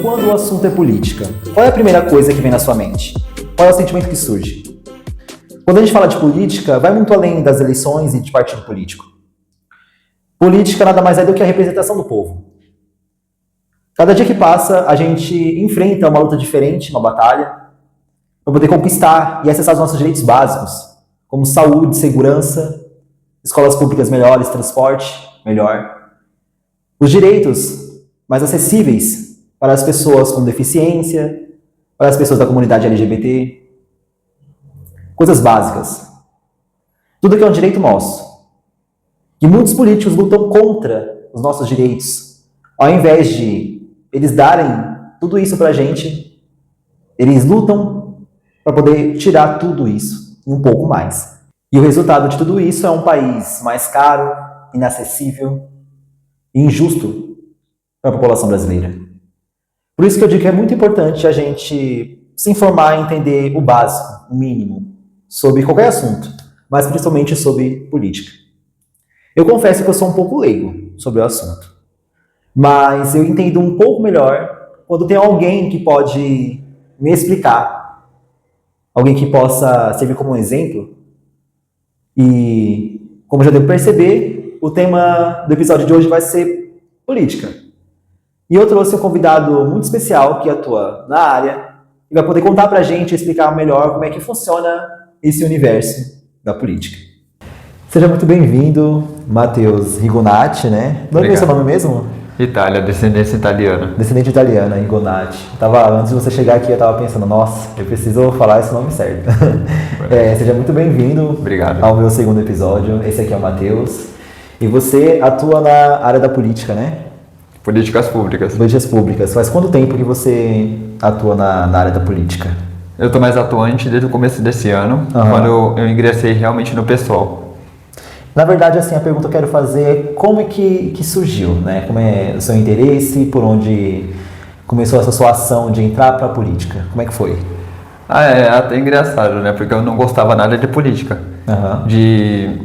Quando o assunto é política, qual é a primeira coisa que vem na sua mente? Qual é o sentimento que surge? Quando a gente fala de política, vai muito além das eleições e de partido político. Política nada mais é do que a representação do povo. Cada dia que passa, a gente enfrenta uma luta diferente, uma batalha, para poder conquistar e acessar os nossos direitos básicos, como saúde, segurança, escolas públicas melhores, transporte melhor. Os direitos mais acessíveis para as pessoas com deficiência, para as pessoas da comunidade LGBT. Coisas básicas. Tudo que é um direito nosso. E muitos políticos lutam contra os nossos direitos. Ao invés de eles darem tudo isso pra gente, eles lutam para poder tirar tudo isso e um pouco mais. E o resultado de tudo isso é um país mais caro, inacessível e injusto para a população brasileira. Por isso que eu digo que é muito importante a gente se informar e entender o básico, o mínimo, sobre qualquer assunto, mas principalmente sobre política. Eu confesso que eu sou um pouco leigo sobre o assunto, mas eu entendo um pouco melhor quando tem alguém que pode me explicar, alguém que possa servir como um exemplo. E, como já deu para perceber, o tema do episódio de hoje vai ser política. E eu trouxe um convidado muito especial que atua na área e vai poder contar pra gente e explicar melhor como é que funciona esse universo da política. Seja muito bem-vindo, Matheus Rigonati, né? Não é seu nome mesmo? Itália, descendência italiana. Descendente italiana, Rigonati. Antes de você chegar aqui, eu estava pensando, nossa, eu preciso falar esse nome certo. Seja muito bem-vindo. Obrigado. Ao meu segundo episódio. Esse aqui é o Matheus. E você atua na área da política, né? Políticas públicas. Políticas públicas. Faz quanto tempo que você atua na área da política? Eu estou mais atuante desde o começo desse ano, quando eu ingressei realmente no PSOL. Na verdade, assim, a pergunta que eu quero fazer é como é que surgiu, né? Como é o seu interesse, por onde começou essa sua ação de entrar para a política? Como é que foi? É até engraçado, né? Porque eu não gostava nada de política. De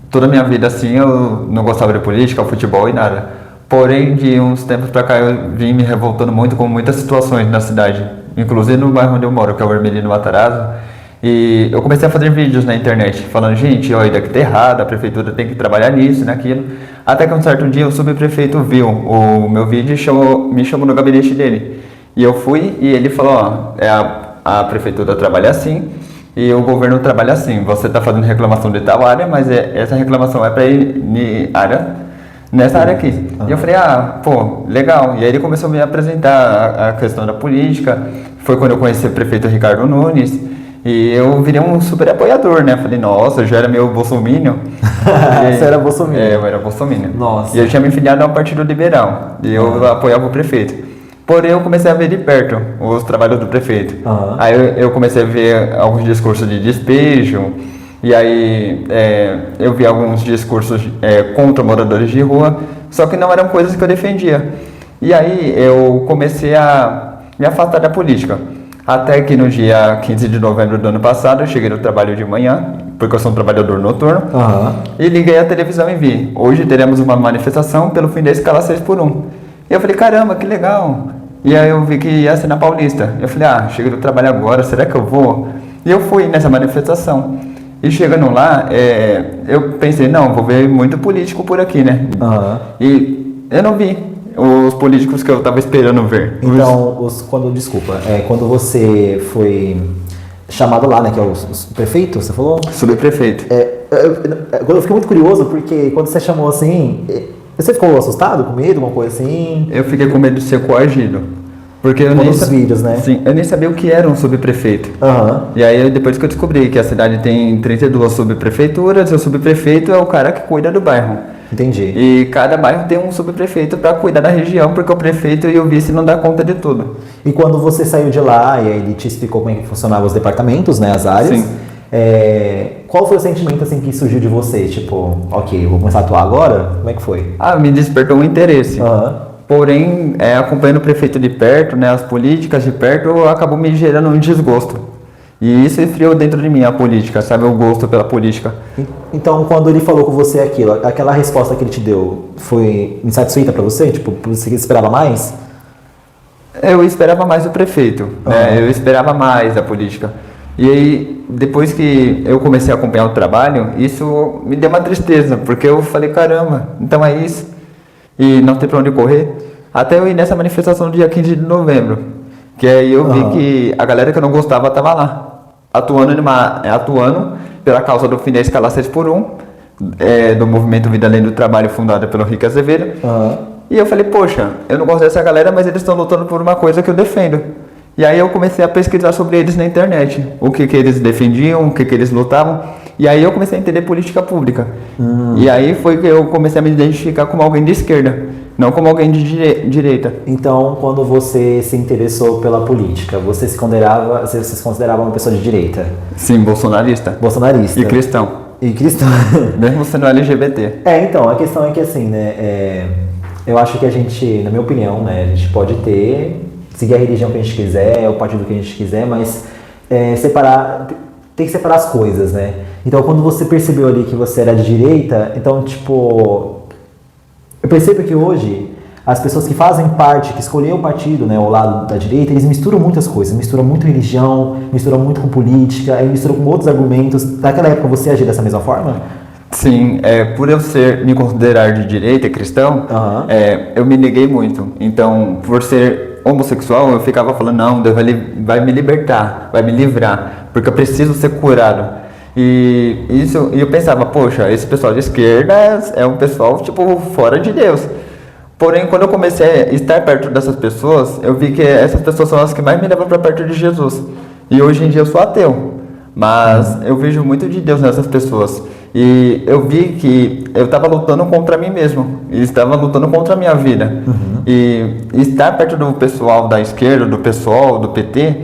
toda a minha vida, assim, eu não gostava de política, futebol e nada. Porém, de uns tempos pra cá, eu vim me revoltando muito com muitas situações na cidade, inclusive no bairro onde eu moro, que é o Vermelhinho Matarazzo. E eu comecei a fazer vídeos na internet, falando, gente, ó, isso daqui tá errado, a prefeitura tem que trabalhar nisso, naquilo. Até que um certo dia o subprefeito viu o meu vídeo e me chamou no gabinete dele. E eu fui e ele falou, ó, a prefeitura trabalha assim e o governo trabalha assim. Você tá fazendo reclamação de tal área, mas essa reclamação é pra ir nessa área aqui. E eu falei, pô, legal. E aí ele começou a me apresentar a questão da política. Foi quando eu conheci o prefeito Ricardo Nunes. E eu virei um super apoiador, né? Falei, nossa, eu já era meio bolsominion. Você era bolsominion? Eu era bolsominion. Nossa. E eu tinha me filiado ao Partido Liberal. E eu apoiava o prefeito. Porém, eu comecei a ver de perto os trabalhos do prefeito. Aí eu comecei a ver alguns discursos de despejo. E aí eu vi alguns discursos contra moradores de rua, só que não eram coisas que eu defendia. E aí eu comecei a me afastar da política. Até que no dia 15 de novembro do ano passado, eu cheguei no trabalho de manhã, porque eu sou um trabalhador noturno, e liguei a televisão e vi, hoje teremos uma manifestação pelo fim da escala 6x1. E eu falei, caramba, que legal. E aí eu vi que ia ser na Paulista. Eu falei, cheguei no trabalho agora, será que eu vou? E eu fui nessa manifestação. E chegando lá, eu pensei, não, vou ver muito político por aqui, né? E eu não vi os políticos que eu tava esperando ver. Então, quando você foi chamado lá, né, que é o prefeito, você falou? Subprefeito. Eu fiquei muito curioso, porque quando você chamou assim, você ficou assustado, com medo, alguma coisa assim? Eu fiquei com medo de ser coagido. Porque eu nem vídeos, né? Sim, eu nem sabia o que era um subprefeito. E aí depois que eu descobri que a cidade tem 32 subprefeituras, e o subprefeito é o cara que cuida do bairro. Entendi. E cada bairro tem um subprefeito para cuidar da região, porque o prefeito e o vice não dá conta de tudo. E quando você saiu de lá, e aí ele te explicou como é que funcionavam os departamentos, né, as áreas, sim. Qual foi o sentimento assim que surgiu de você? Tipo, ok, eu vou começar a atuar agora? Como é que foi? Me despertou um interesse. Porém, acompanhando o prefeito de perto, né, as políticas de perto, acabou me gerando um desgosto. E isso esfriou dentro de mim a política, sabe? O gosto pela política. Então, quando ele falou com você aquilo, aquela resposta que ele te deu foi insatisfeita pra você? Tipo, você esperava mais? Eu esperava mais do prefeito, né? Eu esperava mais da política. E aí, depois que eu comecei a acompanhar o trabalho, isso me deu uma tristeza, porque eu falei, caramba, então é isso. E não tem pra onde correr. Até eu ir nessa manifestação no dia 15 de novembro, que aí eu vi que a galera que eu não gostava estava lá, atuando pela causa do fim da escala 6x1, do movimento Vida Além do Trabalho, fundado pelo Rick Azevedo. E eu falei, poxa, eu não gosto dessa galera, mas eles estão lutando por uma coisa que eu defendo. E aí eu comecei a pesquisar sobre eles na internet, o que eles defendiam, o que eles lutavam. E aí eu comecei a entender política pública. E aí foi que eu comecei a me identificar como alguém de esquerda, não como alguém de direita. Então, quando você se interessou pela política, você se considerava uma pessoa de direita? Sim, bolsonarista. Bolsonarista. E cristão. E cristão. Mesmo sendo LGBT. Então, a questão é que assim, né, eu acho que a gente, na minha opinião, né, a gente pode seguir a religião que a gente quiser, o partido que a gente quiser, mas tem que separar as coisas, né? Então, quando você percebeu ali que você era de direita, então, tipo, eu percebo que hoje as pessoas que fazem parte, que escolheram o partido, né, ao lado da direita, eles misturam muitas coisas, misturam muito religião, misturam muito com política, aí misturam com outros argumentos. Naquela época você agia dessa mesma forma? Sim, por eu me considerar de direita, cristão, eu me neguei muito. Então, por ser homossexual, eu ficava falando, não, Deus vai me libertar, vai me livrar, porque eu preciso ser curado. E eu pensava, poxa, esse pessoal de esquerda é um pessoal, tipo, fora de Deus. Porém, quando eu comecei a estar perto dessas pessoas, eu vi que essas pessoas são as que mais me levam para perto de Jesus. E hoje em dia eu sou ateu, mas eu vejo muito de Deus nessas pessoas. E eu vi que eu estava lutando contra mim mesmo, e estava lutando contra a minha vida. E estar perto do pessoal da esquerda, do PSOL, do PT,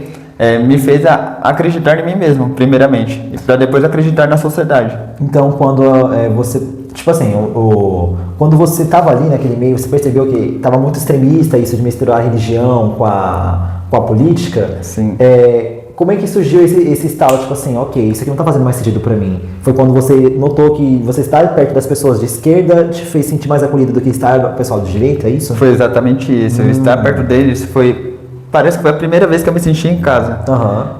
me fez acreditar em mim mesmo, primeiramente, e para depois acreditar na sociedade. Então, quando você, tipo assim, quando você estava ali naquele meio, você percebeu que estava muito extremista isso de misturar a religião com a política? Sim. Como é que surgiu esse estalo, tipo assim, ok, isso aqui não tá fazendo mais sentido pra mim? Foi quando você notou que você estar perto das pessoas de esquerda te fez sentir mais acolhido do que estar o pessoal de direita, é isso? Foi exatamente isso. Estar perto deles parece que foi a primeira vez que eu me senti em casa.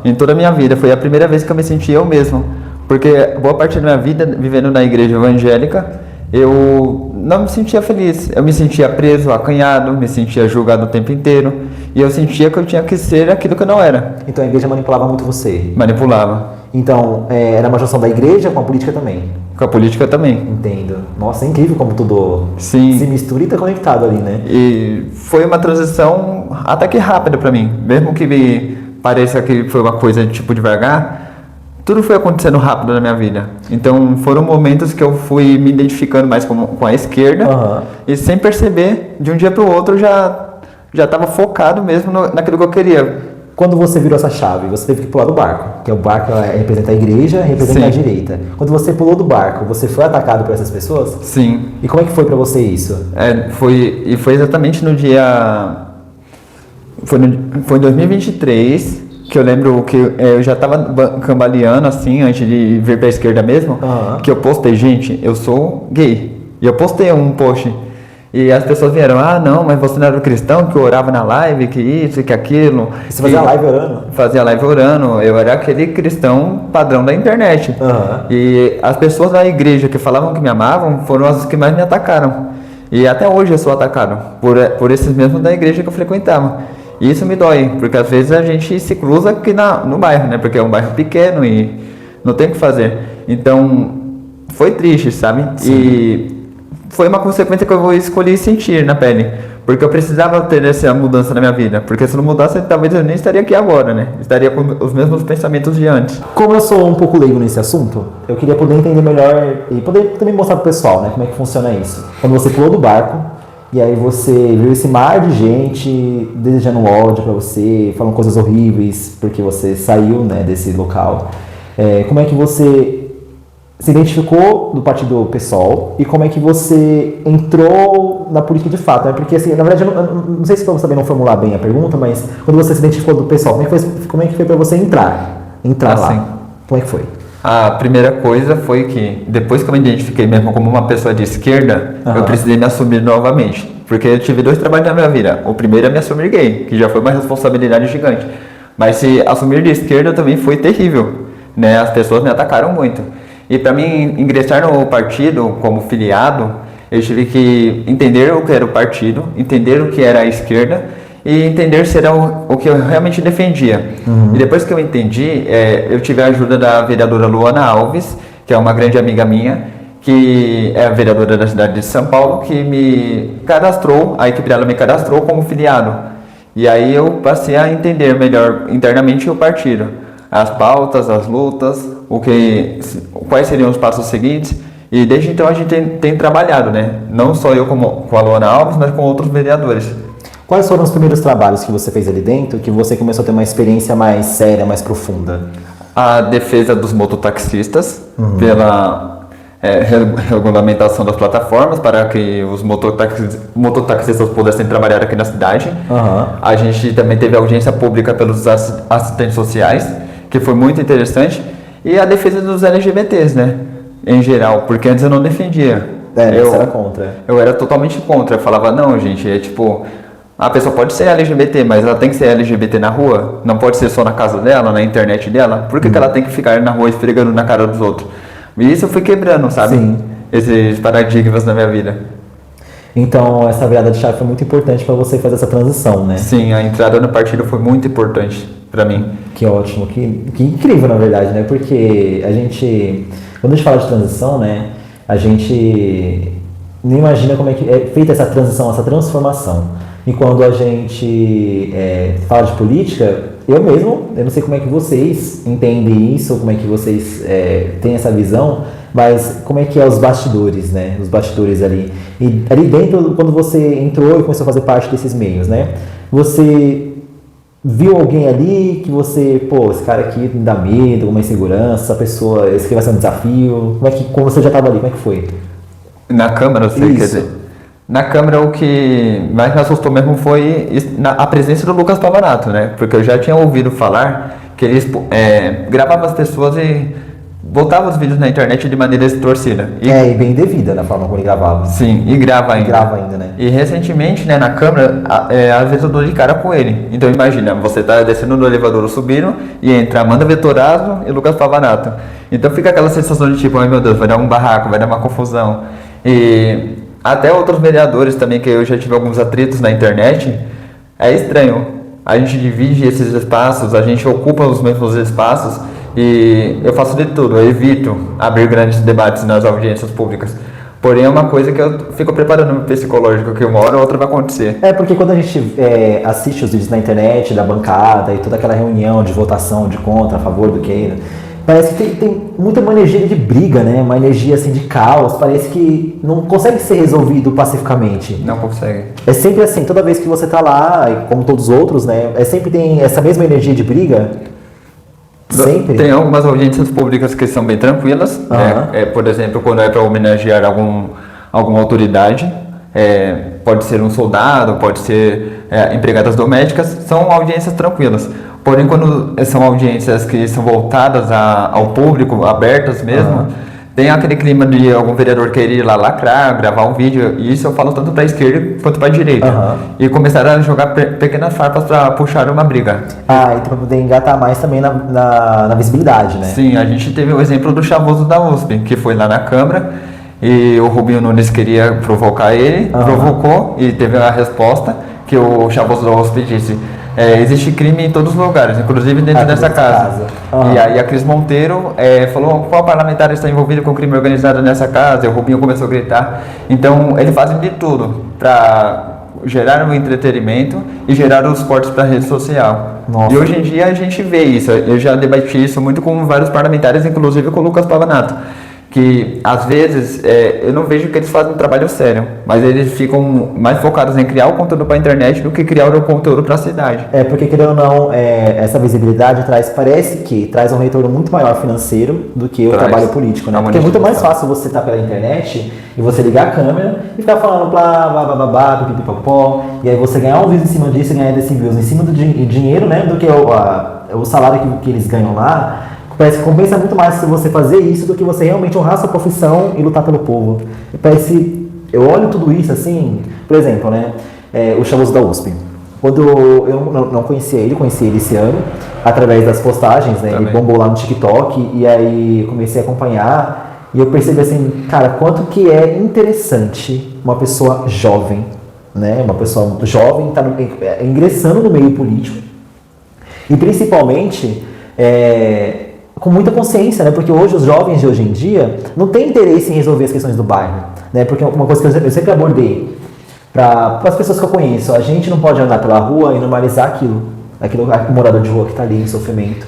Em toda a minha vida, foi a primeira vez que eu me senti eu mesmo. Porque boa parte da minha vida, vivendo na igreja evangélica, eu não me sentia feliz. Eu me sentia preso, acanhado, me sentia julgado o tempo inteiro. E eu sentia que eu tinha que ser aquilo que eu não era. Então a igreja manipulava muito você? Manipulava. Então, era uma junção da igreja com a política também? Com a política também. Entendo. Nossa, é incrível como tudo se mistura e tá conectado ali, né? E foi uma transição até que rápida pra mim. Mesmo que me pareça que foi uma coisa tipo devagar, tudo foi acontecendo rápido na minha vida. Então foram momentos que eu fui me identificando mais com a esquerda e sem perceber, de um dia para o outro já estava focado mesmo naquilo que eu queria. Quando você virou essa chave, você teve que pular do barco, que o barco representa a igreja, representa a direita. Quando você pulou do barco, você foi atacado por essas pessoas? Sim. E como é que foi para você isso? Foi exatamente no dia... Foi em 2023... que eu lembro que eu já tava cambaleando assim, antes de vir pra esquerda mesmo, que eu postei, gente, eu sou gay. E eu postei um post. E as pessoas vieram, não, mas você não era um cristão que orava na live, que isso, que aquilo. Você fazia live orando? Fazia live orando. Eu era aquele cristão padrão da internet. E as pessoas da igreja que falavam que me amavam foram as que mais me atacaram. E até hoje eu sou atacado por esses mesmos da igreja que eu frequentava. E isso me dói, porque às vezes a gente se cruza aqui no bairro, né? Porque é um bairro pequeno e não tem o que fazer. Então, foi triste, sabe? Sim. E foi uma consequência que eu escolhi sentir na pele. Porque eu precisava ter essa mudança na minha vida. Porque se não mudasse, talvez eu nem estaria aqui agora, né? Estaria com os mesmos pensamentos de antes. Como eu sou um pouco leigo nesse assunto, eu queria poder entender melhor e poder também mostrar pro pessoal, né? Como é que funciona isso. Quando você pulou do barco, e aí você viu esse mar de gente desejando ódio pra você, falando coisas horríveis, porque você saiu, né, desse local. Como é que você se identificou do partido PSOL e como é que você entrou na política de fato, né? Porque, assim, na verdade, eu não sei se estou sabendo formular bem a pergunta, mas quando você se identificou do PSOL, como é que foi para você entrar entrar Assim. lá? Como é que foi? A primeira coisa foi que, depois que eu me identifiquei mesmo como uma pessoa de esquerda, eu precisei me assumir novamente. Porque eu tive 2 trabalhos na minha vida. O primeiro é me assumir gay, que já foi uma responsabilidade gigante. Mas se assumir de esquerda também foi terrível, né? As pessoas me atacaram muito. E para mim ingressar no partido como filiado, eu tive que entender o que era o partido, entender o que era a esquerda e entender se era o que eu realmente defendia. E depois que eu entendi, eu tive a ajuda da vereadora Luana Alves, que é uma grande amiga minha, que é a vereadora da cidade de São Paulo, que me cadastrou, a equipe dela me cadastrou como filiado. E aí eu passei a entender melhor internamente o partido, as pautas, as lutas, quais seriam os passos seguintes. E desde então a gente tem trabalhado, né? Não só eu com a Luana Alves, mas com outros vereadores. Quais foram os primeiros trabalhos que você fez ali dentro, que você começou a ter uma experiência mais séria, mais profunda? A defesa dos mototaxistas, pela regulamentação das plataformas para que os mototaxistas pudessem trabalhar aqui na cidade. A gente também teve audiência pública pelos assistentes sociais, que foi muito interessante. E a defesa dos LGBTs, né? Em geral, porque antes eu não defendia. Você era contra. Eu era totalmente contra. Eu falava, não, gente, a pessoa pode ser LGBT, mas ela tem que ser LGBT na rua? Não pode ser só na casa dela, na internet dela? Por que ela tem que ficar na rua esfregando na cara dos outros? E isso eu fui quebrando, sabe? Sim. Esses paradigmas na minha vida. Então, essa virada de chave foi muito importante para você fazer essa transição, né? Sim, a entrada no partido foi muito importante para mim. Que ótimo, que incrível, na verdade, né? Porque quando a gente fala de transição, né? A gente não imagina como é que é feita essa transição, essa transformação. E quando a gente fala de política, eu não sei como é que vocês entendem isso, como é que vocês têm essa visão, mas como é que é os bastidores, né? Os bastidores ali. E ali dentro, quando você entrou e começou a fazer parte desses meios, né? Você viu alguém ali que você, esse cara aqui me dá medo, alguma insegurança, essa pessoa, esse aqui vai ser um desafio. Como você já estava ali, como é que foi? Na Câmara, quer dizer. Na Câmara, o que mais me assustou mesmo foi a presença do Lucas Pavanato, né? Porque eu já tinha ouvido falar que eles gravavam as pessoas e botavam os vídeos na internet de maneira distorcida. E bem devida na forma como ele gravava. Sim, e grava ainda. Grava ainda, né? E recentemente, né, na Câmara, às vezes eu dou de cara com ele. Então imagina, você tá descendo no elevador ou subindo e entra Amanda Vettorazzo e Lucas Pavanato. Então fica aquela sensação de tipo, ai meu Deus, vai dar um barraco, vai dar uma confusão. E até outros vereadores também, que eu já tive alguns atritos na internet, é estranho. A gente divide esses espaços, a gente ocupa os mesmos espaços e eu faço de tudo, eu evito abrir grandes debates nas audiências públicas. Porém, é uma coisa que eu fico preparando no psicológico, que uma hora ou outra vai acontecer. Porque quando a gente assiste os vídeos na internet, da bancada e toda aquela reunião de votação, de contra, a favor do que, parece que tem muita uma energia de briga, né? Uma energia assim de caos, parece que não consegue ser resolvido pacificamente. Não consegue. É sempre assim, toda vez que você tá lá, como todos os outros, né? Sempre tem essa mesma energia de briga. Sempre. Tem algumas audiências públicas que são bem tranquilas, né? Por exemplo, quando é para homenagear alguma autoridade, pode ser um soldado, pode ser empregadas domésticas, são audiências tranquilas. Porém, quando são audiências que são voltadas ao público, abertas mesmo, tem aquele clima de algum vereador querer ir lá lacrar, gravar um vídeo, e isso eu falo tanto para a esquerda quanto para a direita. E começaram a jogar pequenas farpas para puxar uma briga. Então para poder engatar mais também na visibilidade, né? Sim, a gente teve o exemplo do Chavoso da USP, que foi lá na Câmara, e o Rubinho Nunes queria provocar ele, provocou, e teve a resposta, que o Chavoso da USP disse: existe crime em todos os lugares, inclusive dentro dessa casa. E aí a Cris Monteiro falou: qual parlamentar está envolvido com crime organizado nessa casa? E o Rubinho começou a gritar. Então eles fazem de tudo para gerar um entretenimento e gerar os cortes para a rede social. Nossa. E hoje em dia a gente vê isso. Eu já debati isso muito com vários parlamentares, inclusive com o Lucas Pavanato, que às vezes eu não vejo que eles fazem um trabalho sério, mas eles ficam mais focados em criar o conteúdo para a internet do que criar o conteúdo para a cidade. Porque querendo ou não, essa visibilidade parece que traz um retorno muito maior financeiro do que o trabalho político, né? Porque é muito mais fácil você estar pela internet e você ligar a câmera e ficar falando blá, blá, blá, blá, blá, pipipipopó, e aí você ganhar um views em cima disso e ganhar desse views em cima do dinheiro, né? Do que o salário que eles ganham lá, parece que compensa muito mais se você fazer isso do que você realmente honrar sua profissão e lutar pelo povo. Eu olho tudo isso assim, por exemplo, né, o Chavoso da USP. Quando eu não conhecia ele, conheci ele esse ano, através das postagens, né? Ele bombou lá no TikTok, e aí comecei a acompanhar, e eu percebi assim, cara, quanto que é interessante uma pessoa jovem, né? Uma pessoa jovem tá ingressando no meio político, e principalmente com muita consciência, né? Porque hoje os jovens de hoje em dia não têm interesse em resolver as questões do bairro, né? Porque uma coisa que eu sempre abordei para as pessoas que eu conheço, a gente não pode andar pela rua e normalizar aquilo, o morador de rua que está ali em sofrimento,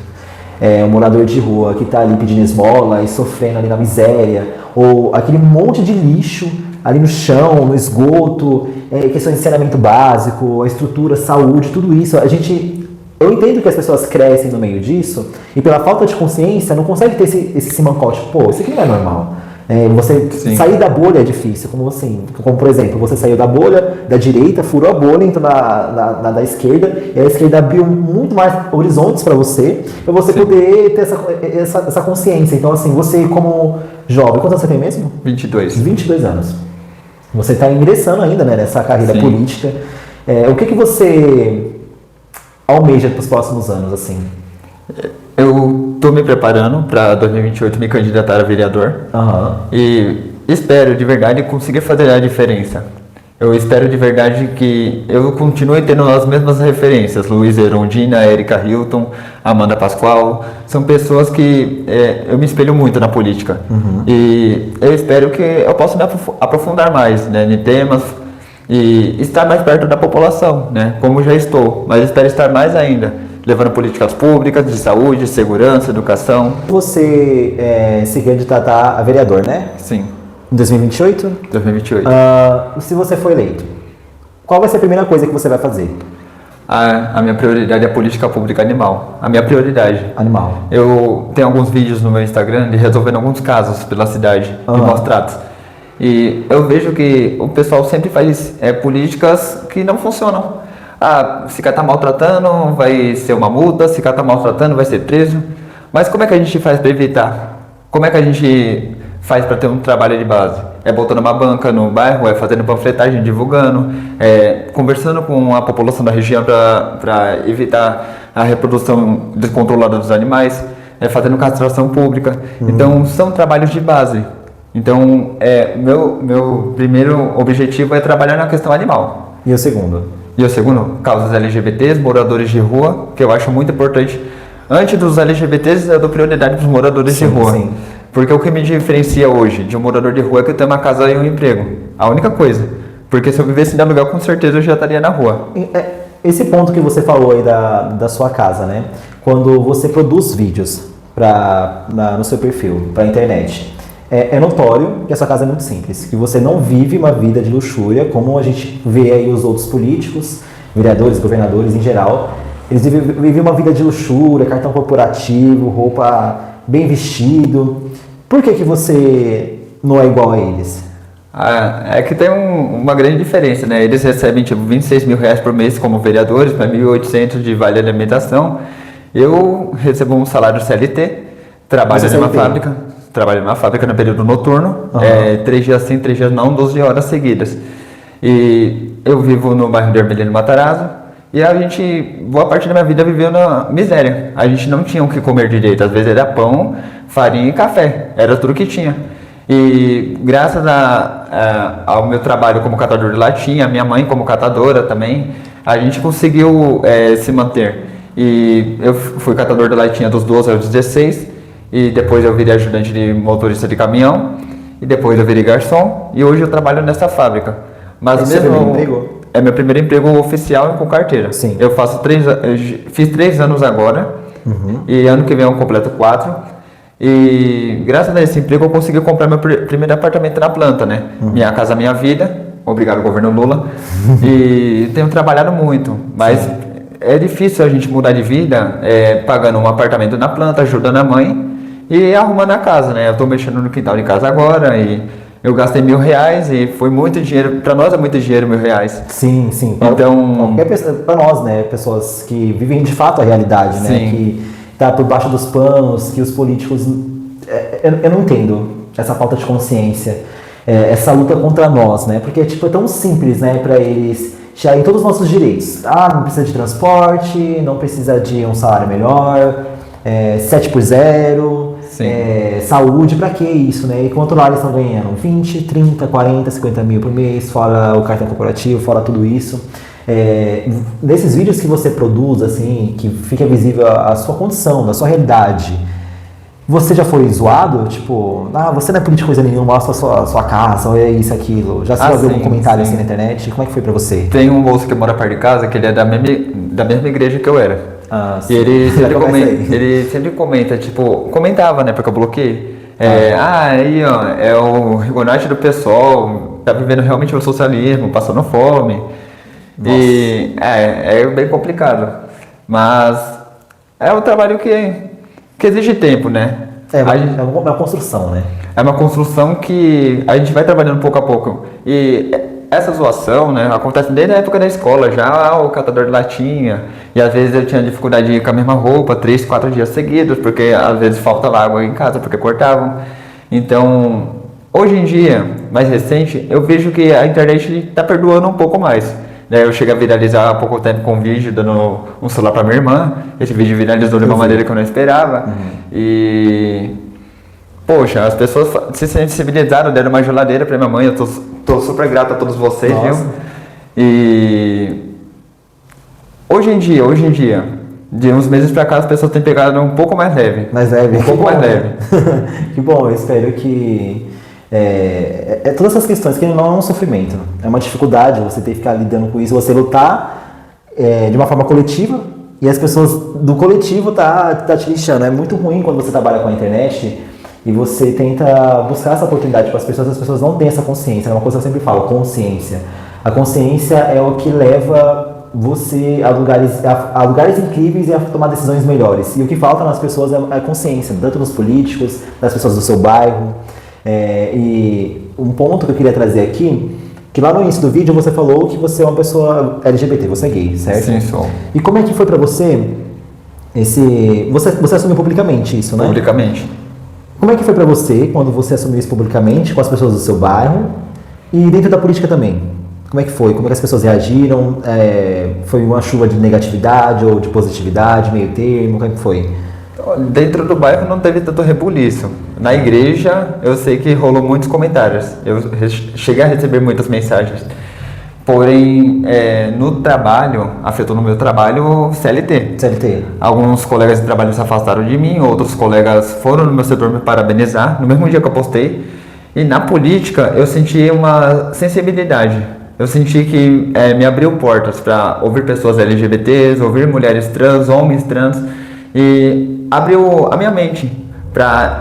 o morador de rua que está ali pedindo esmola e sofrendo ali na miséria, ou aquele monte de lixo ali no chão, no esgoto, questões de saneamento básico, a estrutura, saúde, tudo isso. Eu entendo que as pessoas crescem no meio disso e pela falta de consciência não consegue ter esse simancol, tipo, isso aqui não é normal. Você sair da bolha é difícil, como por exemplo, você saiu da bolha da direita, furou a bolha, entrou na da esquerda, e a esquerda abriu muito mais horizontes para você poder ter essa consciência. Então, assim, você como jovem, quantos anos você tem mesmo? 22. 22 anos. Você está ingressando ainda, né, nessa carreira política. O que você almeja para os próximos anos, assim? Eu estou me preparando para 2028 me candidatar a vereador e espero de verdade conseguir fazer a diferença. Eu espero de verdade que eu continue tendo as mesmas referências, Luísa Erundina, Érica Hilton, Amanda Pascoal, são pessoas que eu me espelho muito na política. E eu espero que eu possa me aprofundar mais, né, em temas e estar mais perto da população, né, como já estou, mas espero estar mais ainda, levando políticas públicas de saúde, segurança, educação. Você se candidatar a vereador, né? Sim. Em 2028? 2028. Se você for eleito, qual vai ser a primeira coisa que você vai fazer? A minha prioridade é a política pública animal. A minha prioridade. Animal. Eu tenho alguns vídeos no meu Instagram de resolvendo alguns casos pela cidade, de maus tratos. E eu vejo que o pessoal sempre faz políticas que não funcionam. Se o cara tá maltratando, vai ser uma multa, se o cara tá maltratando, vai ser preso. Mas como é que a gente faz para evitar? Como é que a gente faz para ter um trabalho de base? É botando uma banca no bairro, é fazendo panfletagem, divulgando, conversando com a população da região para evitar a reprodução descontrolada dos animais, fazendo castração pública. Então, são trabalhos de base. Então, meu primeiro objetivo é trabalhar na questão animal. E o segundo? E o segundo, causas LGBTs, moradores de rua, que eu acho muito importante. Antes dos LGBTs, eu dou prioridade para os moradores de rua. Sim. Porque o que me diferencia hoje de um morador de rua é que eu tenho uma casa e um emprego. A única coisa. Porque se eu vivesse de aluguel, com certeza eu já estaria na rua. Esse ponto que você falou aí da sua casa, né? Quando você produz vídeos no seu perfil, para a internet, é notório que a sua casa é muito simples, que você não vive uma vida de luxúria, como a gente vê aí os outros políticos, vereadores, governadores em geral. Eles vivem uma vida de luxúria, cartão corporativo, roupa bem vestido. Por que você não é igual a eles? É que tem uma grande diferença, né? Eles recebem tipo 26 mil reais por mês como vereadores, para 1.800 de vale alimentação. Eu recebo um salário CLT, trabalho numa fábrica no período noturno, 3 dias sim, 3 dias não, 12 horas seguidas. E eu vivo no bairro de Armelino Matarazzo, e boa parte da minha vida viveu na miséria. A gente não tinha o que comer direito, às vezes era pão, farinha e café, era tudo que tinha. E graças ao meu trabalho como catador de latinha, a minha mãe como catadora também, a gente conseguiu se manter. E eu fui catador de latinha dos 12 aos 16, e depois eu virei ajudante de motorista de caminhão, e depois eu virei garçom, e hoje eu trabalho nessa fábrica. Mas esse mesmo, é meu emprego? É meu primeiro emprego oficial e com carteira. Sim. Eu fiz 3 anos agora, e ano que vem eu completo 4, e graças a esse emprego eu consegui comprar meu primeiro apartamento na planta, né? Minha casa, minha vida, obrigado governo Lula, e tenho trabalhado muito, mas é difícil a gente mudar de vida pagando um apartamento na planta, ajudando a mãe, e arrumando a casa, né? Eu tô mexendo no quintal de casa agora e eu gastei R$1.000 e foi muito dinheiro, para nós é muito dinheiro R$1.000. Sim. Então, para nós, né, pessoas que vivem de fato a realidade, né, que tá por baixo dos panos, que os políticos, eu não entendo essa falta de consciência, essa luta contra nós, né, porque tipo é tão simples, né, para eles tirarem todos os nossos direitos. Não precisa de transporte, não precisa de um salário melhor, 7 por 0. Saúde, pra que isso, né? E quanto lá eles estão ganhando? 20, 30, 40, 50 mil por mês, fora o cartão corporativo, fora tudo isso. Nesses vídeos que você produz, assim, que fica visível a sua condição, a sua realidade, você já foi zoado? Tipo, você não é político coisa nenhuma, mostra a sua casa, ou é isso, aquilo. Já viu algum comentário assim na internet? Como é que foi pra você? Tem um moço que mora perto de casa, que ele é da mesma igreja que eu era. E ele sempre comenta, tipo, comentava, né, porque eu bloqueei. Aí, ó, é o Rigonati do PSOL, tá vivendo realmente o socialismo, passando fome. Nossa. E é bem complicado. Mas é um trabalho que exige tempo, né? É uma construção, né? É uma construção que a gente vai trabalhando pouco a pouco. E essa zoação, né, acontece desde a época da escola, já o catador de latinha, e às vezes eu tinha dificuldade de ir com a mesma roupa 3, 4 dias seguidos, porque às vezes falta água em casa, porque cortavam. Então, hoje em dia, mais recente, eu vejo que a internet está perdoando um pouco mais. Eu cheguei a viralizar há pouco tempo com um vídeo dando um celular para minha irmã, esse vídeo viralizou de uma maneira que eu não esperava, e... Poxa, as pessoas se sensibilizaram, deram uma geladeira para minha mãe, eu tô super grato a todos vocês, viu? E hoje em dia, de uns meses para cá, as pessoas têm pegado um pouco mais leve. Um pouco mais leve. Que bom, eu espero que todas essas questões, que não é um sofrimento, é uma dificuldade você ter que ficar lidando com isso, você lutar de uma forma coletiva e as pessoas do coletivo tá te lixando. É muito ruim quando você trabalha com a internet e você tenta buscar essa oportunidade para as pessoas não têm essa consciência. É uma coisa que eu sempre falo, consciência. A consciência é o que leva você a lugares incríveis e a tomar decisões melhores. E o que falta nas pessoas é a consciência, tanto dos políticos, das pessoas do seu bairro. E um ponto que eu queria trazer aqui, que lá no início do vídeo você falou que você é uma pessoa LGBT, você é gay, certo? Sim, sou. E como é que foi pra você você assumiu publicamente isso, né? Publicamente. Como é que foi pra você quando você assumiu isso publicamente com as pessoas do seu bairro e dentro da política também? Como é que foi? Como é que as pessoas reagiram? Foi uma chuva de negatividade ou de positividade, meio termo? Como é que foi? Dentro do bairro não teve tanto rebuliço. Na igreja, eu sei que rolou muitos comentários. Eu cheguei a receber muitas mensagens. Porém, no trabalho, afetou no meu trabalho CLT. Alguns colegas de trabalho se afastaram de mim, outros colegas foram no meu setor me parabenizar, no mesmo dia que eu postei. E na política, eu senti uma sensibilidade. Eu senti que me abriu portas para ouvir pessoas LGBTs, ouvir mulheres trans, homens trans, e abriu a minha mente para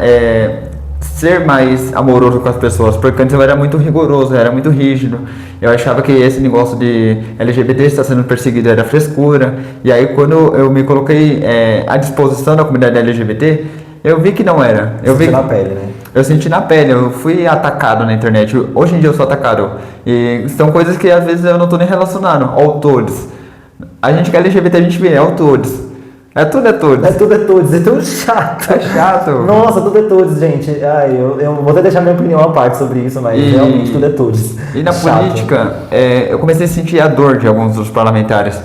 ser mais amoroso com as pessoas, porque antes eu era muito rigoroso, eu era muito rígido. Eu achava que esse negócio de LGBT estar sendo perseguido era frescura. E aí quando eu me coloquei à disposição da comunidade LGBT, eu vi que não era. Eu vi na pele, né? Eu senti na pele, eu fui atacado na internet. Hoje em dia eu sou atacado. E são coisas que às vezes eu não tô nem relacionando. Autores. A gente que é LGBT, a gente vê autores. Tudo é todos. Tudo é todos. É tão chato. É chato. Nossa, tudo é todos, gente. Eu vou até deixar minha opinião à parte sobre isso, mas realmente tudo é todos. E na política, eu comecei a sentir a dor de alguns dos parlamentares.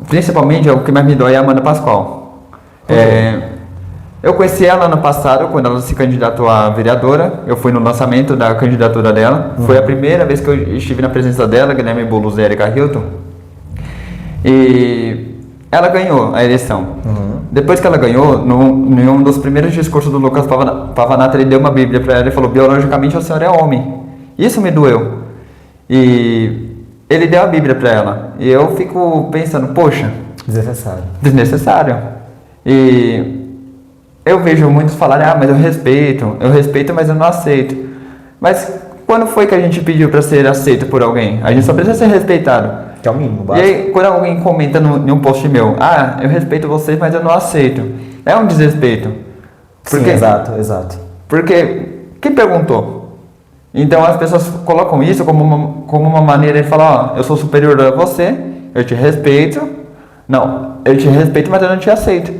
Principalmente, o que mais me dói é a Amanda Pascoal. Eu conheci ela ano passado, quando ela se candidatou a vereadora. Eu fui no lançamento da candidatura dela. Foi a primeira vez que eu estive na presença dela, Guilherme Boulos e Erika Hilton. E ela ganhou a eleição. Depois que ela ganhou, em um dos primeiros discursos do Lucas Pavanato, ele deu uma bíblia para ela e falou: biologicamente a senhora é homem. Isso me doeu. E ele deu a bíblia para ela. E eu fico pensando, poxa... Desnecessário. E eu vejo muitos falarem, mas eu respeito, mas eu não aceito. Mas quando foi que a gente pediu para ser aceito por alguém? A gente só precisa ser respeitado. Que é o mínimo, básico. E aí, quando alguém comenta em um post meu, eu respeito vocês, mas eu não aceito. É um desrespeito. Sim, exato. Porque Quem perguntou? Então as pessoas colocam isso como uma maneira de falar, ó, eu sou superior a você, eu te respeito. Não, eu te respeito, mas eu não te aceito.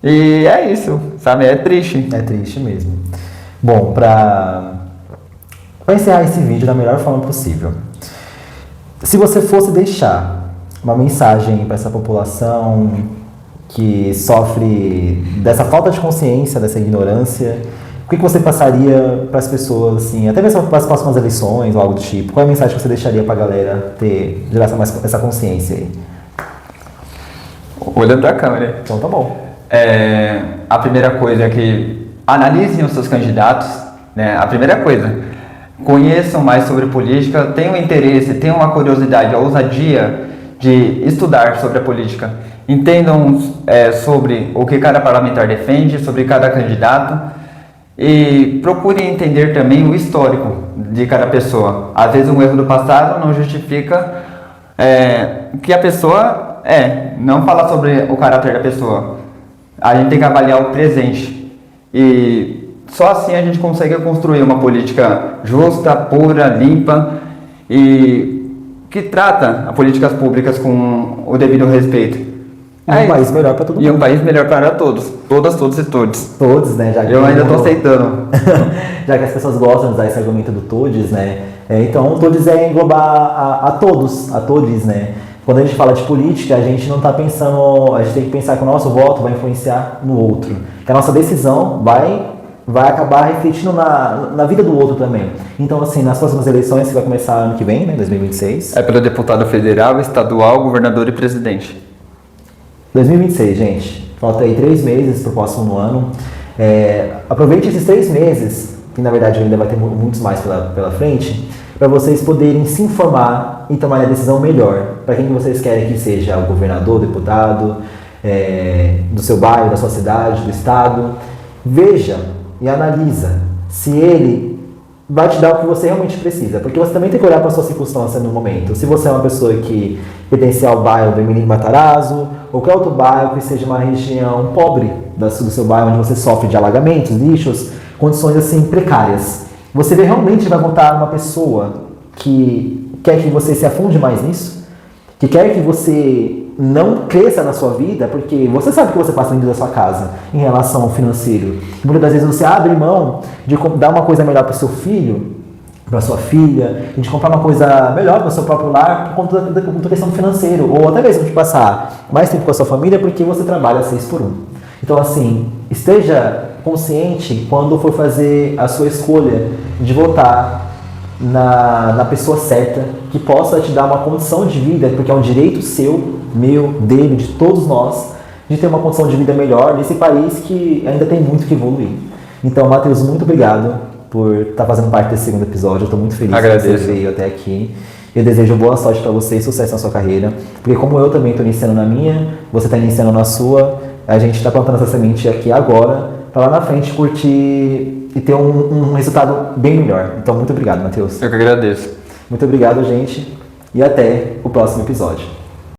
E é isso, sabe? É triste. É triste mesmo. Bom, para encerrar esse vídeo da melhor forma possível, se você fosse deixar uma mensagem para essa população que sofre dessa falta de consciência, dessa ignorância, o que você passaria para as pessoas, assim, até mesmo para as próximas eleições ou algo do tipo? Qual é a mensagem que você deixaria para a galera gerar essa consciência aí? Olhando para a câmera. Então tá bom. A primeira coisa é que analisem os seus candidatos, né? A primeira coisa, conheçam mais sobre política, tenham interesse, tenham uma curiosidade, a ousadia de estudar sobre a política. Entendam sobre o que cada parlamentar defende, sobre cada candidato e procurem entender também o histórico de cada pessoa. Às vezes um erro do passado não justifica que a pessoa não falar sobre o caráter da pessoa. A gente tem que avaliar o presente e só assim a gente consegue construir uma política justa, pura, limpa e que trata as políticas públicas com o devido respeito. Um país melhor para todo mundo. E um país melhor para todos. Todas, todos e todos. Todos, né? Já que eu ainda estou aceitando. Já que as pessoas gostam de usar esse argumento do todes, né? Então, todes é englobar a todos, né? Quando a gente fala de política, a gente não está pensando, a gente tem que pensar que o nosso voto vai influenciar no outro. Que a nossa decisão vai acabar refletindo na vida do outro também. Então, assim, nas próximas eleições, que vai começar ano que vem, né, 2026. É pelo deputado federal, estadual, governador e presidente. 2026, gente. Falta aí 3 meses para o próximo ano. Aproveite esses 3 meses, que na verdade ainda vai ter muitos mais pela frente, para vocês poderem se informar e tomar a decisão melhor. Para quem vocês querem que seja o governador, o deputado, do seu bairro, da sua cidade, do estado. Veja e analisa se ele vai te dar o que você realmente precisa, porque você também tem que olhar para a sua circunstância no momento. Se você é uma pessoa que pertence ao bairro do Emílio Matarazzo, ou qualquer outro bairro que seja uma região pobre do seu bairro, onde você sofre de alagamentos, lixos, condições assim precárias, você realmente vai votar uma pessoa que quer que você se afunde mais nisso? Que quer que você não cresça na sua vida, porque você sabe que você passa dentro da sua casa em relação ao financeiro. Muitas das vezes você abre mão de dar uma coisa melhor para o seu filho, para sua filha, de comprar uma coisa melhor para o seu próprio lar por conta da questão do financeiro, ou até mesmo de passar mais tempo com a sua família porque você trabalha 6x1. Então, assim, esteja consciente quando for fazer a sua escolha de votar na pessoa certa, que possa te dar uma condição de vida, porque é um direito seu, meu, dele, de todos nós, de ter uma condição de vida melhor nesse país que ainda tem muito que evoluir. Então, Matheus, muito obrigado por estar fazendo parte desse segundo episódio. Eu estou muito feliz que você veio até aqui. Eu desejo boa sorte para você e sucesso na sua carreira, porque como eu também estou iniciando na minha, você está iniciando na sua, a gente está plantando essa semente aqui agora, para lá na frente curtir e ter um resultado bem melhor. Então, muito obrigado, Matheus. Eu que agradeço. Muito obrigado, gente, e até o próximo episódio.